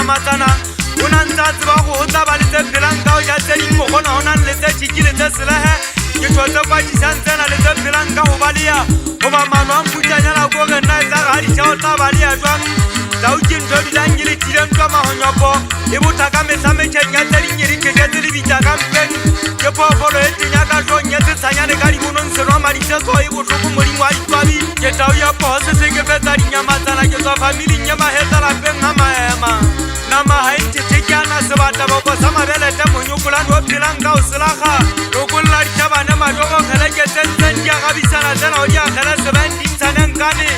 Matana, unanzazi wa kuhuza balite bilanga ujazeli mkono unanlete chikile tesila Kichwata kwa jisanzena lete bilanga ubalia Uma manwa mkuja nyala kuge na izara hali chaota balia juan Zauji mtodi langili tile mtwa mahonyopo Ibu takame same chenyateli nyiri kejezili vijaka mpeni Kepo folo eti nyaka jo nyezi sanyane kari bunon sirwa malise so ibu shuku mulingwa itwabi Ketau ya pohose seke fezari nyamatana Ketwa famili nyama hetara penga maema Nama hainte tekiana sebata boko sama bele temo nyukulan wapilanga usilaha Nukulari chaba nema jogo kheleke sensen ya kabisana zena odia khele sebendi msanengani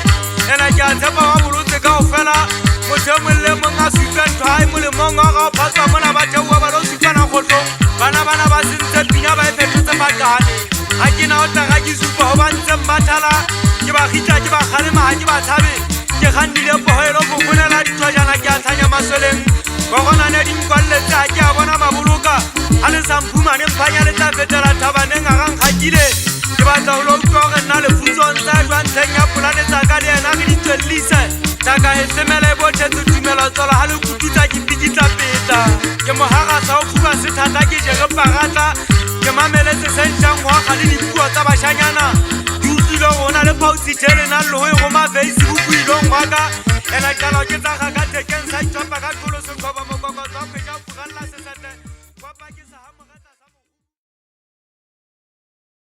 Ena kia zepa wabuluzi ka ufela Mute mwile mwenga suifen tuhai mwile mwenga ka paswa mwana bache uwa balo suifena koto Bana basinse pinya ba efekute batani Hakina ota kaki supa hoba nse mbatala Kiba khita kiba khalima hakiba tabi Kekhandile pohoelo kukunela ditwajana kia tanya masoleng Kokona ne dimkwalle tsa kia bona mabuluka Hale sampuma ne mpanya le tsa fetela tabane ngagang khakile Kiba tsa ulo utoge na le fuzo nsa juan tenya pulane tsa kade na gilitwe lise taka e semele botlhetse tumelo tswala ga le kututsa ke pikitla peta ke mogagasa o fuka sethata ke jege pagatla ke mameletse sentšang goaga le dipuo tsa bašanyana di utlwile gona le pausithelena le go e goma facebook ilong waka ena tala ke tsaga ka tekeng sa itšapa ka tlolosekgobo